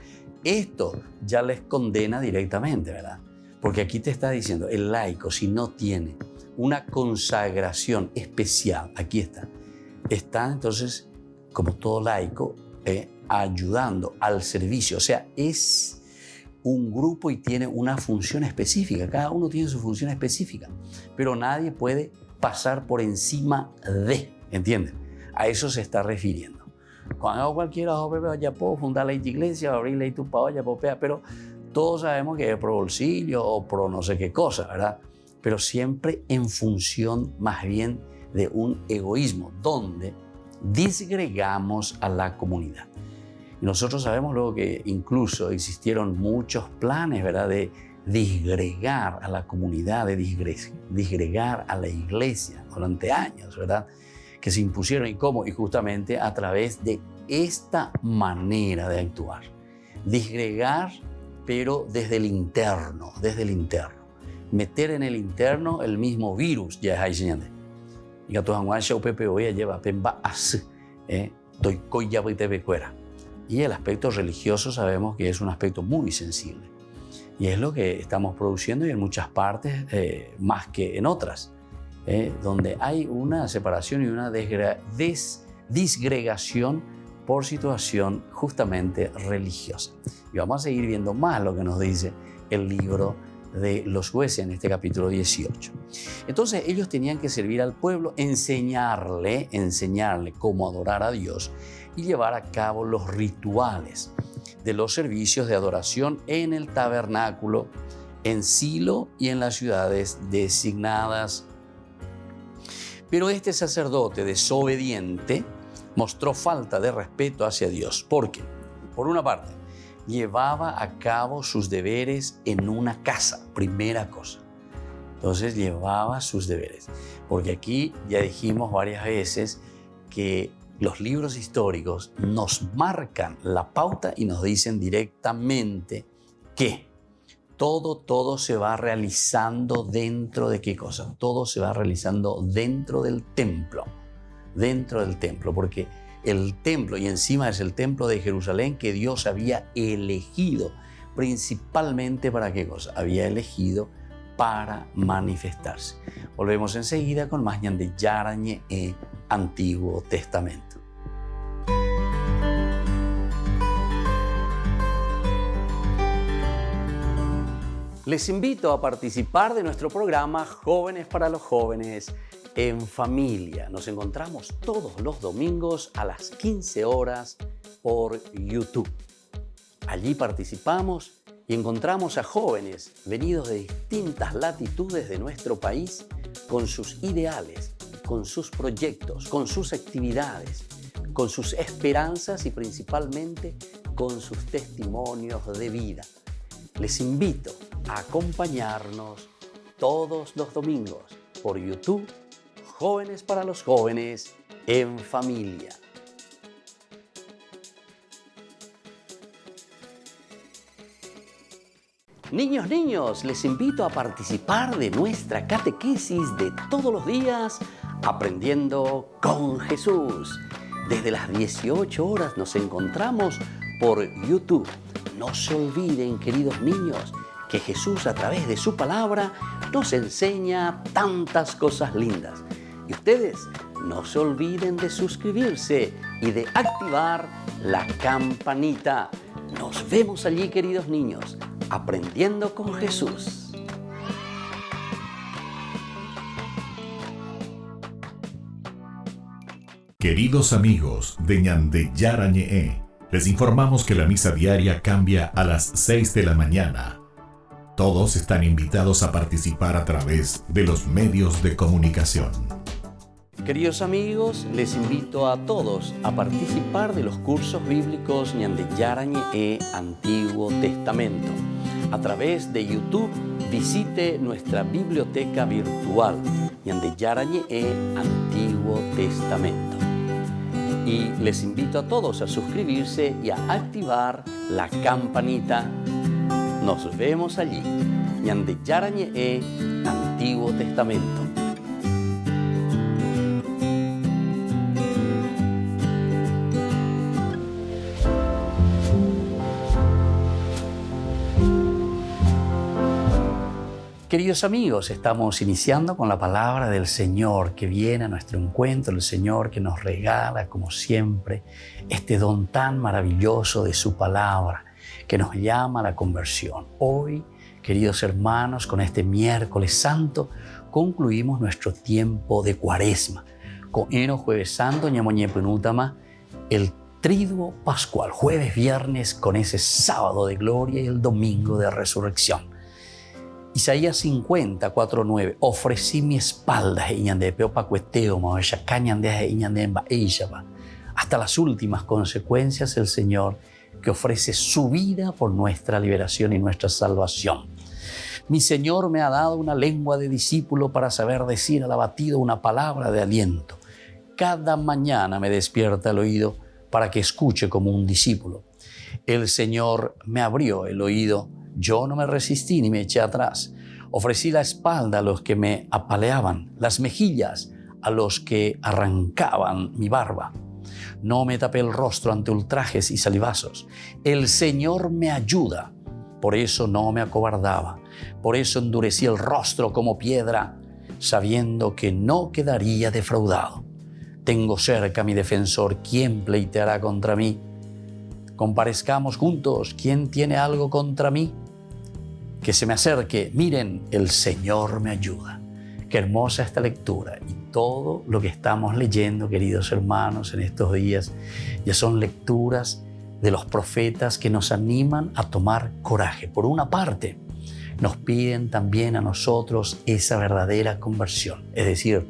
esto ya les condena directamente, ¿verdad? Porque aquí te está diciendo, el laico, si no tiene una consagración especial, aquí está entonces, como todo laico, ayudando al servicio. O sea, es un grupo y tiene una función específica. Cada uno tiene su función específica, pero nadie puede pasar por encima de, ¿entienden? A eso se está refiriendo. Cuando cualquiera ya puedo fundar la iglesia, abrirle tu pavaya, pero todos sabemos que es pro bolsillo o pro no sé qué cosa, ¿verdad? Pero siempre en función más bien de un egoísmo, donde disgregamos a la comunidad. Y nosotros sabemos luego que incluso existieron muchos planes, ¿verdad?, de disgregar a la comunidad, de disgregar a la iglesia durante años, ¿verdad?, que se impusieron. ¿Y cómo? Y justamente a través de esta manera de actuar. Disgregar, pero desde el interno, Meter en el interno el mismo virus, ya es ahí señalé. Y que tu hanguacha UPPO ya lleva pemba así, doy coya y te becuera. Y el aspecto religioso sabemos que es un aspecto muy sensible. Y es lo que estamos produciendo y en muchas partes, más que en otras, donde hay una separación y una disgregación por situación justamente religiosa. Y vamos a seguir viendo más lo que nos dice el libro de los jueces en este capítulo 18. Entonces ellos tenían que servir al pueblo, enseñarle cómo adorar a Dios y llevar a cabo los rituales de los servicios de adoración en el tabernáculo, en Silo y en las ciudades designadas. Pero este sacerdote desobediente mostró falta de respeto hacia Dios, porque, por una parte, llevaba a cabo sus deberes en una casa, primera cosa. Entonces llevaba sus deberes, porque aquí ya dijimos varias veces que los libros históricos nos marcan la pauta y nos dicen directamente que todo se va realizando dentro de ¿qué cosa? Todo se va realizando dentro del templo, porque el templo, y encima es el templo de Jerusalén que Dios había elegido principalmente ¿para qué cosa? Había elegido para manifestarse. Volvemos enseguida con más de Yarañe Antiguo Testamento. Les invito a participar de nuestro programa Jóvenes para los Jóvenes en Familia. Nos encontramos todos los domingos a las 15 horas por YouTube. Allí participamos y encontramos a jóvenes venidos de distintas latitudes de nuestro país con sus ideales, con sus proyectos, con sus actividades, con sus esperanzas y principalmente con sus testimonios de vida. Les invito a acompañarnos todos los domingos por YouTube, Jóvenes para los Jóvenes en Familia. Niños, les invito a participar de nuestra catequesis de todos los días, Aprendiendo con Jesús. Desde las 18 horas nos encontramos por YouTube. No se olviden, queridos niños, que Jesús a través de su palabra nos enseña tantas cosas lindas. Y ustedes no se olviden de suscribirse y de activar la campanita. Nos vemos allí, queridos niños, Aprendiendo con Jesús. Queridos amigos de Ñande Yarañe, les informamos que la misa diaria cambia a las 6 de la mañana. Todos están invitados a participar a través de los medios de comunicación. Queridos amigos, les invito a todos a participar de los cursos bíblicos Ñande Yarañe Antiguo Testamento. A través de YouTube, visite nuestra biblioteca virtual Ñande Yarañe Antiguo Testamento. Y les invito a todos a suscribirse y a activar la campanita. Nos vemos allí, Ñande Yarañe Antiguo Testamento. Queridos amigos, estamos iniciando con la palabra del Señor que viene a nuestro encuentro, el Señor que nos regala, como siempre, este don tan maravilloso de su palabra que nos llama a la conversión. Hoy, queridos hermanos, con este miércoles santo, concluimos nuestro tiempo de Cuaresma. Con Eno Jueves Santo, ñamoñe penúltima, el Triduo Pascual, jueves, viernes, con ese sábado de gloria y el domingo de resurrección. Isaías 50, 4-9. Ofrecí mi espalda hasta las últimas consecuencias, el Señor que ofrece su vida por nuestra liberación y nuestra salvación. Mi Señor me ha dado una lengua de discípulo para saber decir al abatido una palabra de aliento. Cada mañana me despierta el oído para que escuche como un discípulo. El Señor me abrió el oído. Yo no me resistí ni me eché atrás. Ofrecí la espalda a los que me apaleaban, las mejillas a los que arrancaban mi barba. No me tapé el rostro ante ultrajes y salivazos. El Señor me ayuda, por eso no me acobardaba. Por eso endurecí el rostro como piedra, sabiendo que no quedaría defraudado. Tengo cerca a mi defensor, ¿quién pleiteará contra mí? Comparezcamos juntos, ¿quién tiene algo contra mí? Que se me acerque, miren, el Señor me ayuda. Qué hermosa esta lectura y todo lo que estamos leyendo, queridos hermanos, en estos días, ya son lecturas de los profetas que nos animan a tomar coraje. Por una parte, nos piden también a nosotros esa verdadera conversión, es decir,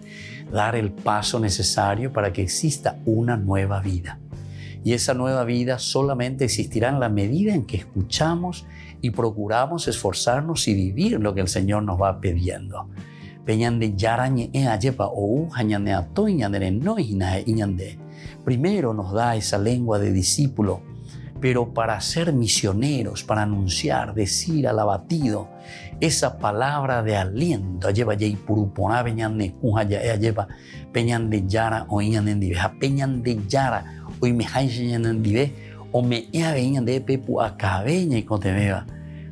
dar el paso necesario para que exista una nueva vida. Y esa nueva vida solamente existirá en la medida en que escuchamos y procuramos esforzarnos y vivir lo que el Señor nos va pidiendo. Primero nos da esa lengua de discípulo, pero para ser misioneros, para anunciar, decir al abatido esa palabra de aliento,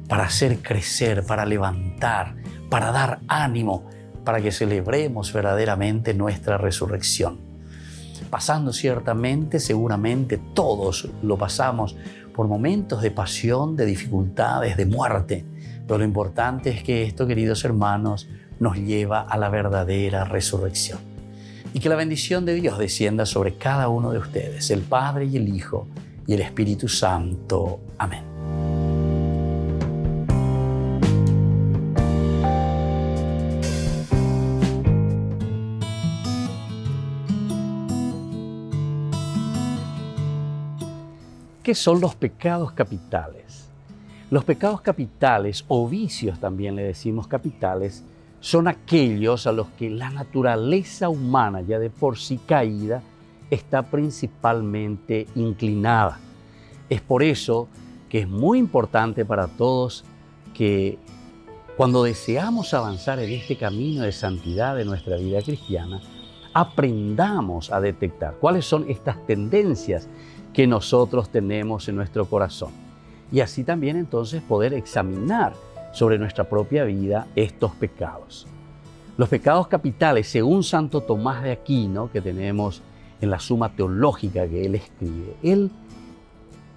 para hacer crecer, para levantar, para dar ánimo, para que celebremos verdaderamente nuestra resurrección. Pasando seguramente todos lo pasamos por momentos de pasión, de dificultades, de muerte, pero lo importante es que esto, queridos hermanos, nos lleva a la verdadera resurrección. Y que la bendición de Dios descienda sobre cada uno de ustedes, el Padre y el Hijo y el Espíritu Santo. Amén. ¿Qué son los pecados capitales? Los pecados capitales, o vicios también le decimos capitales, son aquellos a los que la naturaleza humana, ya de por sí caída, está principalmente inclinada. Es por eso que es muy importante para todos que cuando deseamos avanzar en este camino de santidad de nuestra vida cristiana, aprendamos a detectar cuáles son estas tendencias que nosotros tenemos en nuestro corazón. Y así también entonces poder examinar sobre nuestra propia vida estos pecados. Los pecados capitales, según Santo Tomás de Aquino, que tenemos en la Suma Teológica que él escribe, él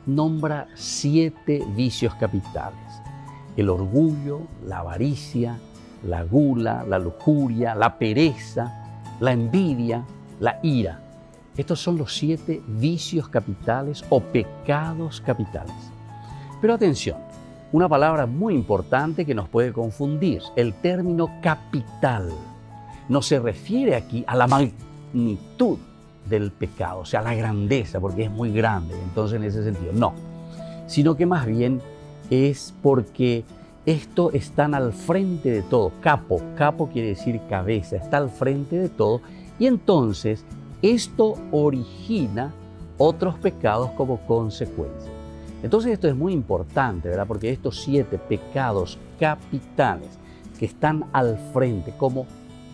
nombra 7 vicios capitales: el orgullo, la avaricia, la gula, la lujuria, la pereza, la envidia, la ira. Estos son los 7 vicios capitales o pecados capitales. Pero atención, una palabra muy importante que nos puede confundir. El término capital no se refiere aquí a la magnitud del pecado, o sea, a la grandeza, porque es muy grande, entonces en ese sentido, no. Sino que más bien es porque esto están al frente de todo. Capo quiere decir cabeza, está al frente de todo, y entonces esto origina otros pecados como consecuencia. Entonces esto es muy importante, ¿verdad? Porque estos 7 pecados capitales que están al frente como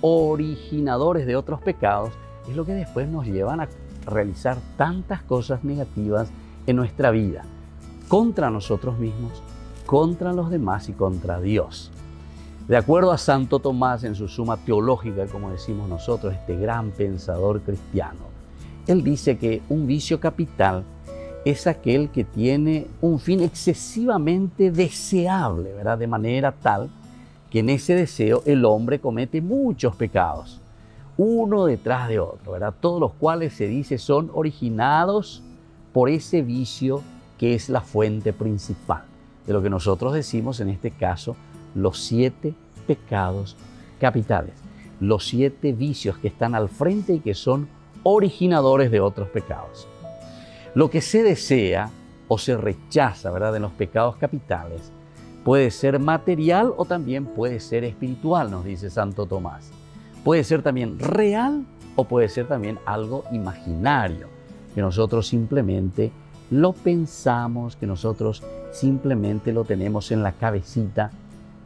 originadores de otros pecados es lo que después nos llevan a realizar tantas cosas negativas en nuestra vida, contra nosotros mismos, contra los demás y contra Dios. De acuerdo a Santo Tomás en su Suma Teológica, como decimos nosotros, este gran pensador cristiano, él dice que un vicio capital es aquel que tiene un fin excesivamente deseable, ¿verdad? De manera tal que en ese deseo el hombre comete muchos pecados, uno detrás de otro, ¿verdad? Todos los cuales se dice son originados por ese vicio que es la fuente principal de lo que nosotros decimos en este caso los 7 pecados capitales, los 7 vicios que están al frente y que son originadores de otros pecados. Lo que se desea o se rechaza, ¿verdad?, en los pecados capitales puede ser material o también puede ser espiritual, nos dice Santo Tomás. Puede ser también real o puede ser también algo imaginario, que nosotros simplemente lo pensamos, que nosotros simplemente lo tenemos en la cabecita,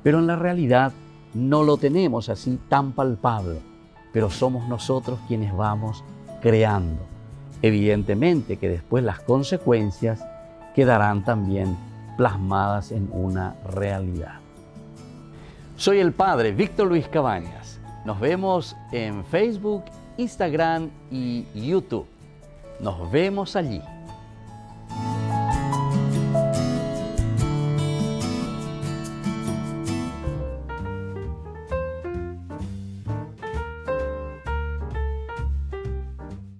pero en la realidad no lo tenemos así tan palpable, pero somos nosotros quienes vamos creando. Evidentemente que después las consecuencias quedarán también plasmadas en una realidad. Soy el Padre Víctor Luis Cabañas. Nos vemos en Facebook, Instagram y YouTube. Nos vemos allí.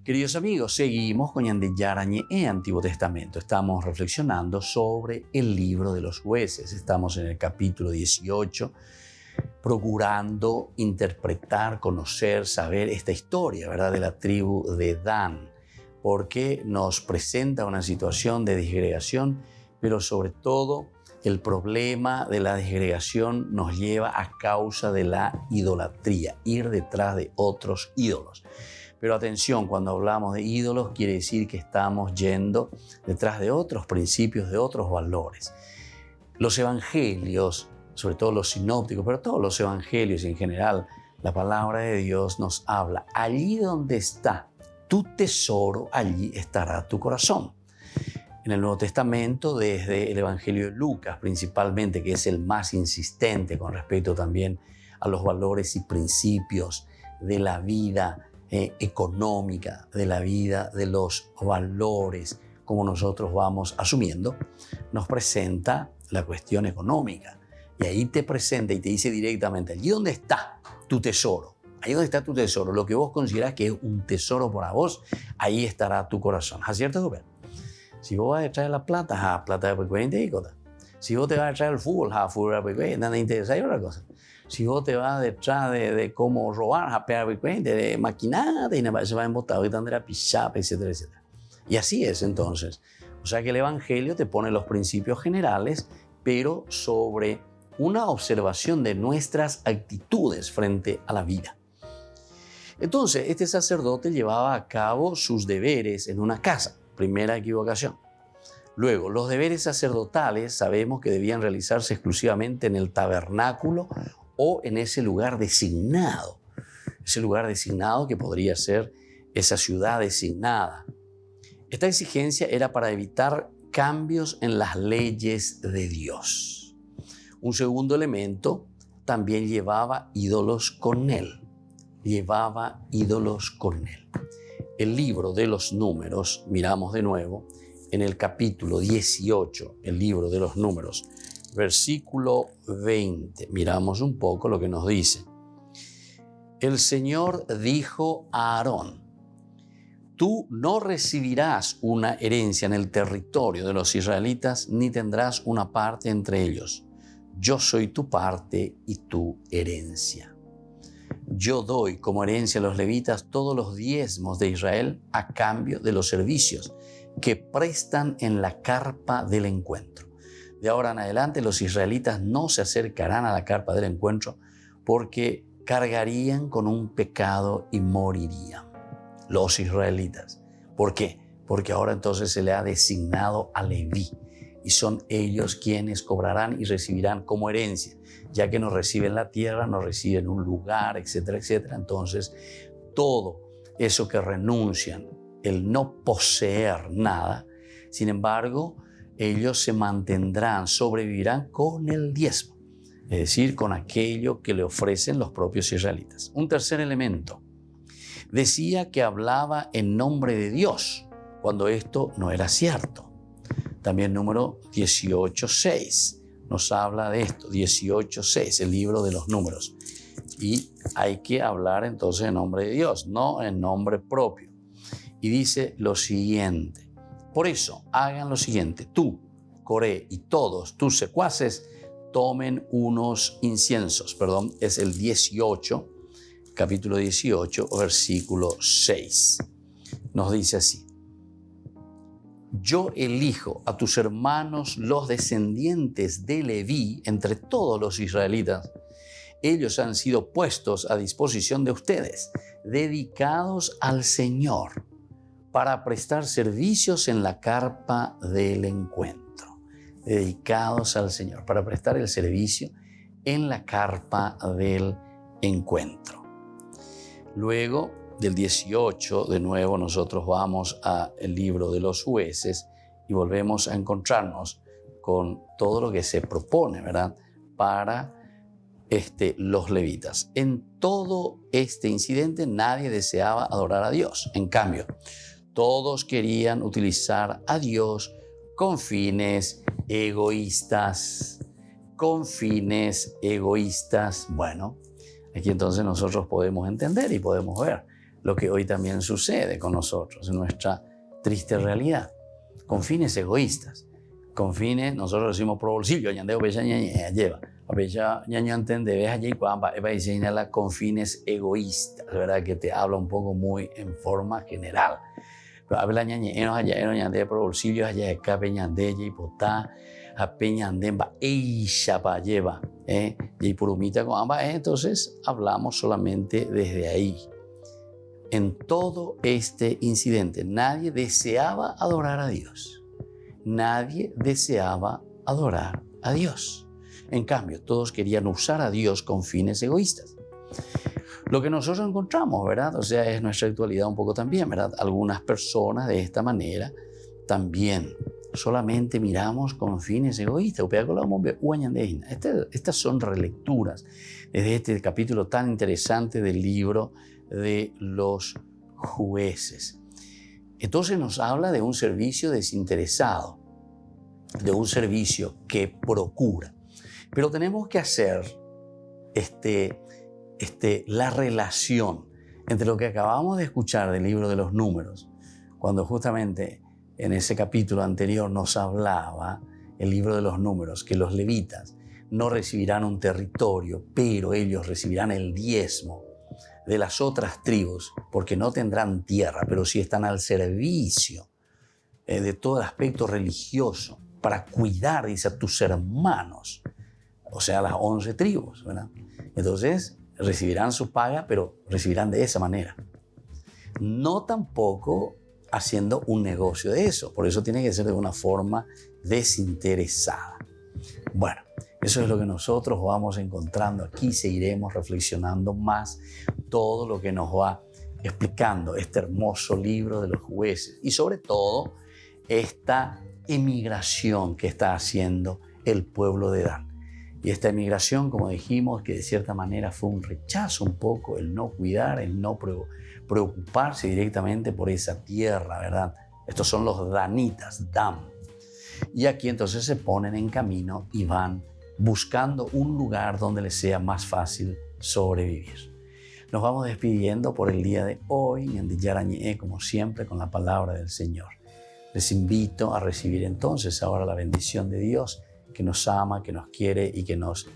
Queridos amigos, seguimos con Ñande Yarañe en Antiguo Testamento. Estamos reflexionando sobre el libro de los jueces. Estamos en el capítulo 18, procurando interpretar, conocer, saber esta historia, ¿verdad?, de la tribu de Dan, porque nos presenta una situación de disgregación, pero sobre todo el problema de la disgregación nos lleva a causa de la idolatría, ir detrás de otros ídolos. Pero atención, cuando hablamos de ídolos quiere decir que estamos yendo detrás de otros principios, de otros valores. Los evangelios, sobre todo los sinópticos, pero todos los evangelios en general, la palabra de Dios nos habla. Allí donde está tu tesoro, allí estará tu corazón. En el Nuevo Testamento, desde el Evangelio de Lucas principalmente, que es el más insistente con respecto también a los valores y principios de la vida económica, de la vida, de los valores, como nosotros vamos asumiendo, nos presenta la cuestión económica. Y ahí te presenta y te dice directamente, allí donde está tu tesoro, ahí donde está tu tesoro, lo que vos considerás que es un tesoro para vos, ahí estará tu corazón. ¿Es cierto, Rubén? Si vos vas a traer la plata, plata de 40 y cosas. Si vos te vas a traer el fútbol, fútbol de 40, nada interesa y otra cosa. Si vos te vas detrás de cómo robar, de maquinada, y se va a embotar, de la pichapa, etcétera, etcétera. Y así es entonces. O sea que el Evangelio te pone los principios generales, pero sobre una observación de nuestras actitudes frente a la vida. Entonces, este sacerdote llevaba a cabo sus deberes en una casa. Primera equivocación. Luego, los deberes sacerdotales sabemos que debían realizarse exclusivamente en el tabernáculo o en ese lugar designado. Ese lugar designado que podría ser esa ciudad designada. Esta exigencia era para evitar cambios en las leyes de Dios. Un segundo elemento, también llevaba ídolos con él. Llevaba ídolos con él. El libro de los Números, miramos de nuevo, en el capítulo 18, el libro de los Números, versículo 20. Miramos un poco lo que nos dice. El Señor dijo a Aarón, tú no recibirás una herencia en el territorio de los israelitas, ni tendrás una parte entre ellos. Yo soy tu parte y tu herencia. Yo doy como herencia a los levitas todos los diezmos de Israel a cambio de los servicios que prestan en la carpa del encuentro. De ahora en adelante los israelitas no se acercarán a la carpa del encuentro porque cargarían con un pecado y morirían. Los israelitas. ¿Por qué? Porque ahora entonces se le ha designado a Leví y son ellos quienes cobrarán y recibirán como herencia. Ya que no reciben la tierra, no reciben un lugar, etcétera, etcétera. Entonces, todo eso que renuncian, el no poseer nada, sin embargo, ellos se mantendrán, sobrevivirán con el diezmo. es decir, con aquello que le ofrecen los propios israelitas. Un tercer elemento, decía que hablaba en nombre de Dios, cuando esto no era cierto. También número 18:6 nos habla de esto, 18:6, el libro de los números. Y hay que hablar entonces en nombre de Dios, no en nombre propio. Y dice lo siguiente: por eso hagan lo siguiente, tú, Coré, y todos tus secuaces tomen unos inciensos. Es el 18, capítulo 18, versículo 6. Nos dice así: yo elijo a tus hermanos los descendientes de Leví entre todos los israelitas. Ellos han sido puestos a disposición de ustedes, dedicados al Señor, para prestar servicios en la carpa del encuentro. Dedicados al Señor, para prestar el servicio en la carpa del encuentro. Luego del 18, de nuevo nosotros vamos al libro de los jueces y volvemos a encontrarnos con todo lo que se propone, ¿verdad?, para los levitas. En todo este incidente nadie deseaba adorar a Dios. En cambio, todos querían utilizar a Dios con fines egoístas. Con fines egoístas. Bueno, aquí entonces nosotros podemos entender y podemos ver lo que hoy también sucede con nosotros, en nuestra triste realidad. Con fines egoístas. Con fines, nosotros decimos pro bolsillo, añandeo, lleva. Con fines egoístas, ¿verdad? Que te habla un poco muy en forma general. Pero habla ñañenos allá, ñande pro bolsillo, allá de acá, peñande, y potá, a peñandemba, eisha pa lleva, y purumita con ambas. Entonces hablamos solamente desde ahí. En todo este incidente, nadie deseaba adorar a Dios. Nadie deseaba adorar a Dios. En cambio, todos querían usar a Dios con fines egoístas. Lo que nosotros encontramos, ¿verdad? O sea, es nuestra actualidad un poco también, ¿verdad? Algunas personas de esta manera también solamente miramos con fines egoístas. Estas son relecturas desde este capítulo tan interesante del libro de los jueces. Entonces nos habla de un servicio desinteresado, de un servicio que procura. Pero tenemos que hacer la relación entre lo que acabamos de escuchar del libro de los números, cuando justamente en ese capítulo anterior nos hablaba el libro de los números, que los levitas no recibirán un territorio, pero ellos recibirán el diezmo de las otras tribus, porque no tendrán tierra, pero sí están al servicio de todo el aspecto religioso, para cuidar, dice, a tus hermanos, o sea, las 11 tribus, ¿verdad? Entonces, recibirán su paga, pero recibirán de esa manera. No tampoco haciendo un negocio de eso, por eso tiene que ser de una forma desinteresada. Bueno, eso es lo que nosotros vamos encontrando aquí, seguiremos reflexionando más todo lo que nos va explicando este hermoso libro de los jueces y sobre todo esta emigración que está haciendo el pueblo de Dan. Y esta emigración, como dijimos, que de cierta manera fue un rechazo un poco, el no cuidar, el no preocuparse directamente por esa tierra, ¿verdad? Estos son los danitas, Dan. Y aquí entonces se ponen en camino y van buscando un lugar donde les sea más fácil sobrevivir. Nos vamos despidiendo por el día de hoy, en Yarañé, como siempre, con la palabra del Señor. Les invito a recibir entonces ahora la bendición de Dios, que nos ama, que nos quiere y que nos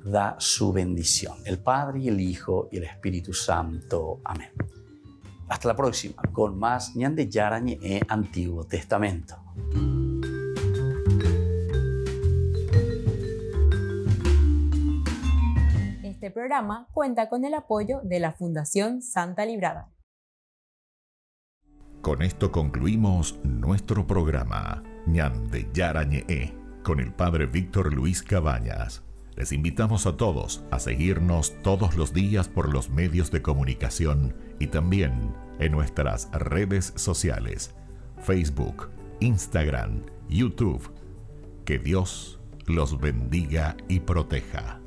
da su bendición. El Padre y el Hijo y el Espíritu Santo. Amén. Hasta la próxima con más Ñande Yarañé Antiguo Testamento. Este programa cuenta con el apoyo de la Fundación Santa Librada. Con esto concluimos nuestro programa Ñande Yarañé con el Padre Víctor Luis Cabañas. Les invitamos a todos a seguirnos todos los días por los medios de comunicación y también en nuestras redes sociales, Facebook, Instagram, YouTube. Que Dios los bendiga y proteja.